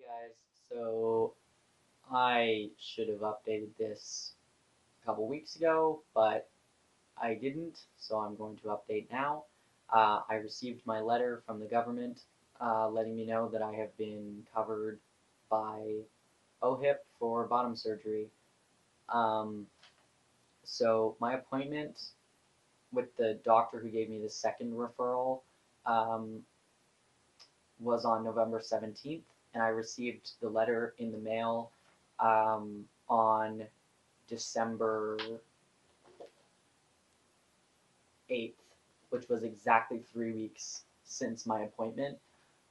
Guys, so I should have updated this a couple weeks ago, but I didn't, so I'm going to update now. I received my letter from the government letting me know that I have been covered by OHIP for bottom surgery. Um, so my appointment with the doctor who gave me the second referral um, was on November 17th, and I received the letter in the mail on December 8th, which was exactly 3 weeks since my appointment.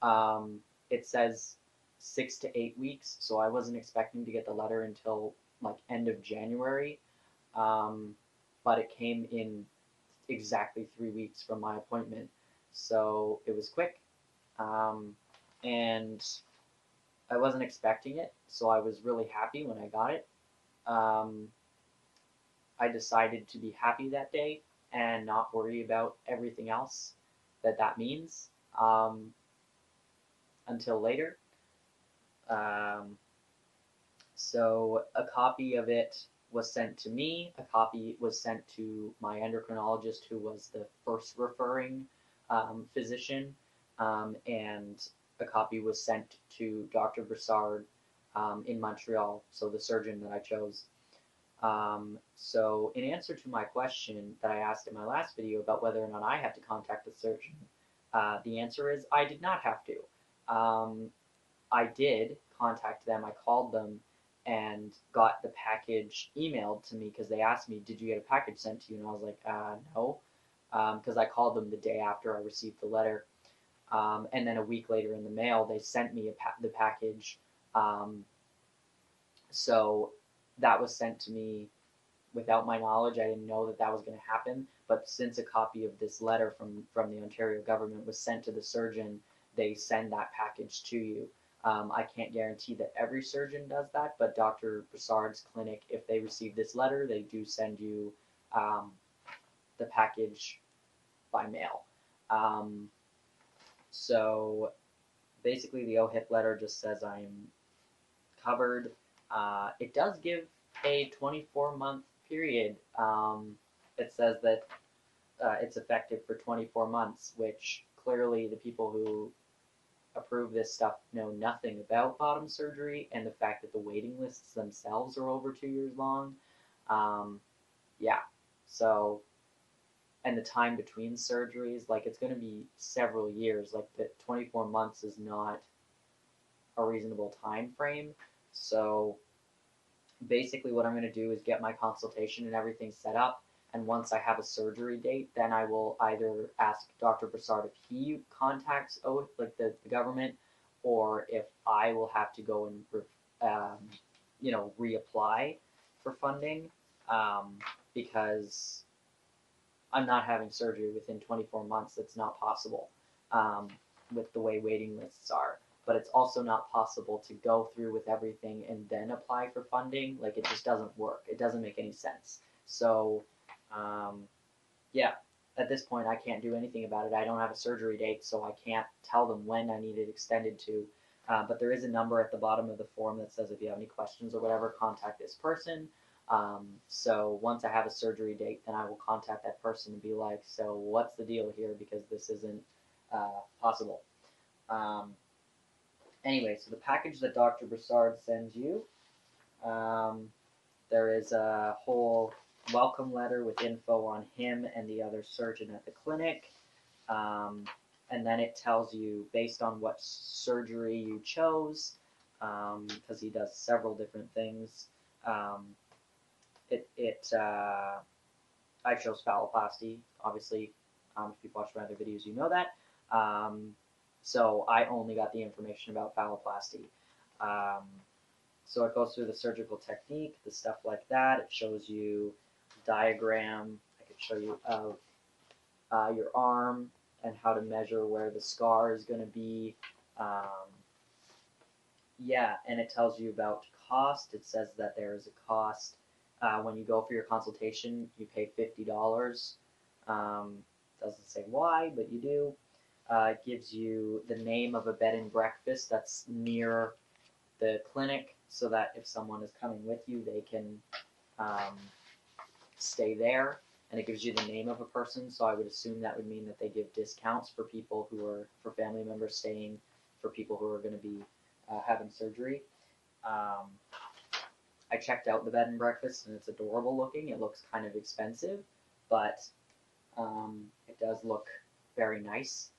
Um, it says 6 to 8 weeks, so I wasn't expecting to get the letter until like end of January, um, but it came in exactly 3 weeks from my appointment, so it was quick, um, and I wasn't expecting it, so I was really happy when I got it. Um, I decided to be happy that day and not worry about everything else that means um, until later. Um, so a copy of it was sent to me. A copy was sent to my endocrinologist, who was the first referring physician, and a copy was sent to Dr. Broussard in Montreal, so the surgeon that I chose. So in answer to my question that I asked in my last video about whether or not I had to contact the surgeon, the answer is I did not have to. I did contact them. I called them and got the package emailed to me because they asked me, "Did you get a package sent to you?" And I was like, "No," because I called them the day after I received the letter. And then a week later in the mail, they sent me the package. Um, so that was sent to me without my knowledge. I didn't know that that was going to happen. But since a copy of this letter from the Ontario government was sent to the surgeon, they send that package to you. I can't guarantee that every surgeon does that, but Dr. Broussard's clinic, if they receive this letter, they do send you um, the package by mail. Um, so basically, the OHIP letter just says I'm covered. It does give a 24-month period. It says that it's effective for 24 months, which clearly the people who approve this stuff know nothing about bottom surgery and the fact that the waiting lists themselves are over 2 years long. Um, yeah, so, and the time between surgeries, like it's going to be several years. Like the 24 months is not a reasonable time frame. So basically what I'm going to do is get my consultation and everything set up, and once I have a surgery date, then I will either ask Dr. Broussard if he contacts the government, or if I will have to go and reapply for funding, um, because I'm not having surgery within 24 months. It's not possible, um, with the way waiting lists are. But it's also not possible to go through with everything and then apply for funding. Like, it just doesn't work. It doesn't make any sense. So, um, yeah, at this point, I can't do anything about it. I don't have a surgery date, so I can't tell them when I need it extended to. But there is a number at the bottom of the form that says if you have any questions or whatever, contact this person. So once I have a surgery date, then I will contact that person and be like, so what's the deal here? Because this isn't possible. Anyway, so the package that Dr. Broussard sends you, um, there is a whole welcome letter with info on him and the other surgeon at the clinic. And then it tells you based on what surgery you chose, because he does several different things. I chose Phalloplasty, obviously. If you've watched my other videos, you know that. So I only got the information about Phalloplasty. Um, so it goes through the surgical technique, the stuff like that. It shows you a diagram. I could show you of your arm and how to measure where the scar is going to be. Yeah, and it tells you about cost. It says that there is a cost. When you go for your consultation, you pay $50. Doesn't say why, but you do. It gives you the name of a bed and breakfast that's near the clinic so that if someone is coming with you, they can stay there, and it gives you the name of a person. So I would assume that would mean that they give discounts for people who are, for family members staying, for people who are going to be having surgery. I checked out the bed and breakfast, and it's adorable looking. It looks kind of expensive, but it does look very nice,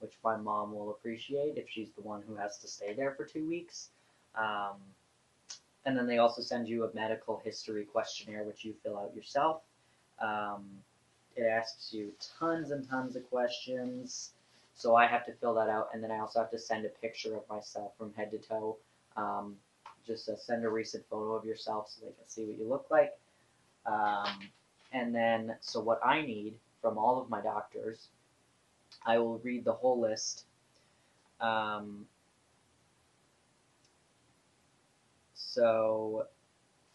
which my mom will appreciate if she's the one who has to stay there for 2 weeks. And then they also send you a medical history questionnaire, which you fill out yourself. Um, it asks you tons and tons of questions, so I have to fill that out, and then I also have to send a picture of myself from head to toe. Just send a recent photo of yourself so they can see what you look like. And then, so what I need from all of my doctors, I will read the whole list. So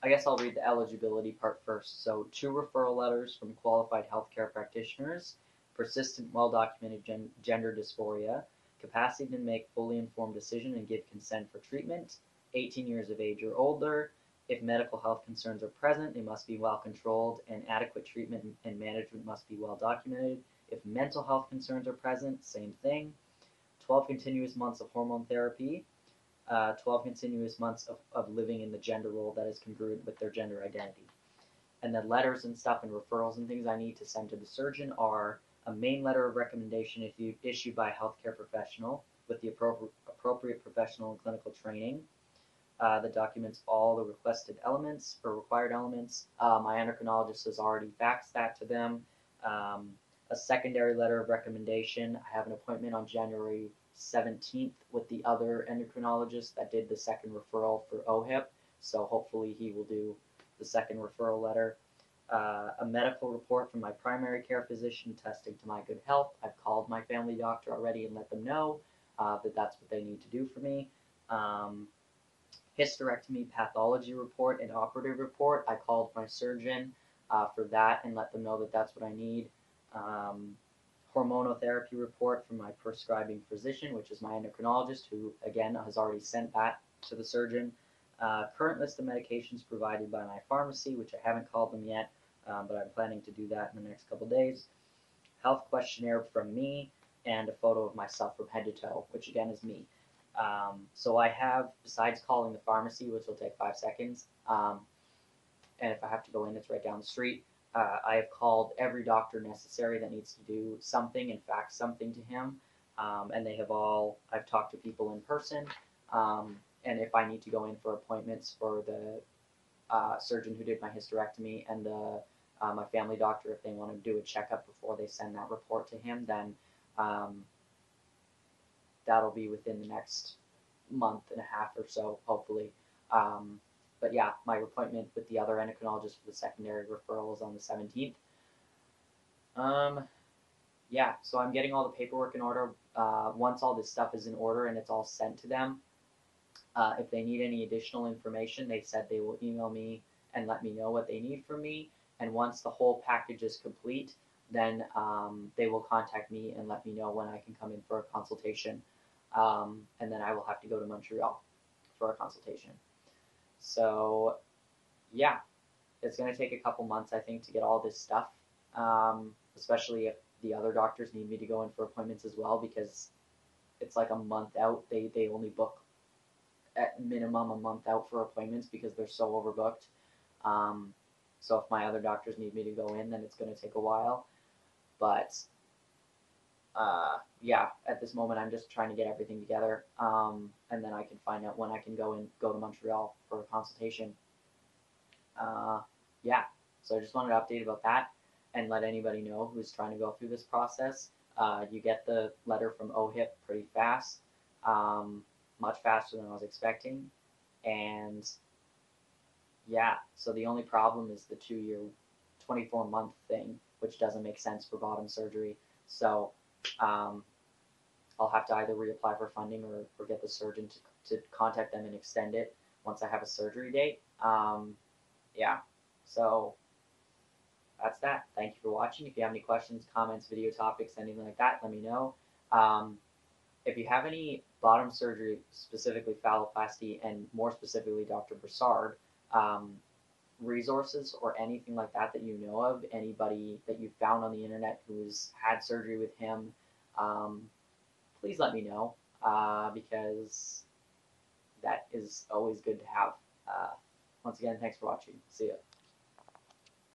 I guess I'll read the eligibility part first. So 2 referral letters from qualified healthcare practitioners, persistent, well-documented gender dysphoria, capacity to make fully informed decision and give consent for treatment, 18 years of age or older. If medical health concerns are present, they must be well controlled, and adequate treatment and management must be well documented. If mental health concerns are present, same thing. 12 continuous months of hormone therapy, 12 continuous months of living in the gender role that is congruent with their gender identity. And then letters and stuff and referrals and things I need to send to the surgeon are a main letter of recommendation issued by a healthcare professional with the appropriate professional and clinical training that documents all the requested elements or required elements. My endocrinologist has already faxed that to them. A secondary letter of recommendation. I have an appointment on January 17th with the other endocrinologist that did the second referral for OHIP, so hopefully he will do the second referral letter. A medical report from my primary care physician attesting to my good health. I've called my family doctor already and let them know that that's what they need to do for me. Hysterectomy pathology report and operative report. I called my surgeon for that and let them know that that's what I need. Hormonotherapy report from my prescribing physician, which is my endocrinologist, who again has already sent that to the surgeon. Current list of medications provided by my pharmacy, which I haven't called them yet, but I'm planning to do that in the next couple days. Health questionnaire from me, and a photo of myself from head to toe, which again is me. So I have, besides calling the pharmacy, which will take 5 seconds, and if I have to go in, it's right down the street. I have called every doctor necessary that needs to do something and fax something to him, and they have all, I've talked to people in person, and if I need to go in for appointments for the surgeon who did my hysterectomy and my family doctor, if they want to do a checkup before they send that report to him, then that'll be within the next month and a half or so, hopefully. But yeah, my appointment with the other endocrinologist for the secondary referral is on the 17th. Yeah, so I'm getting all the paperwork in order. Once all this stuff is in order and it's all sent to them, if they need any additional information, they said they will email me and let me know what they need from me. And once the whole package is complete, then they will contact me and let me know when I can come in for a consultation. And then I will have to go to Montreal for a consultation. So yeah, it's going to take a couple months, I think, to get all this stuff, especially if the other doctors need me to go in for appointments as well, because it's like a month out. They only book at minimum a month out for appointments because they're so overbooked. So if my other doctors need me to go in, then it's going to take a while. But yeah, at this moment, I'm just trying to get everything together, and then I can find out when I can go to Montreal for a consultation. Yeah, so I just wanted to update about that and let anybody know who's trying to go through this process. You get the letter from OHIP pretty fast, much faster than I was expecting, and yeah, so the only problem is the 2-year, 24-month thing, which doesn't make sense for bottom surgery. So I'll have to either reapply for funding or get the surgeon to contact them and extend it once I have a surgery date. Yeah, so that's that. Thank you for watching. If you have any questions, comments, video topics, anything like that, let me know. If you have any bottom surgery, specifically phalloplasty, and more specifically Dr. Broussard, resources or anything like that that you know of, anybody that you found on the internet who's had surgery with him, please let me know, because that is always good to have. Once again, thanks for watching. See ya.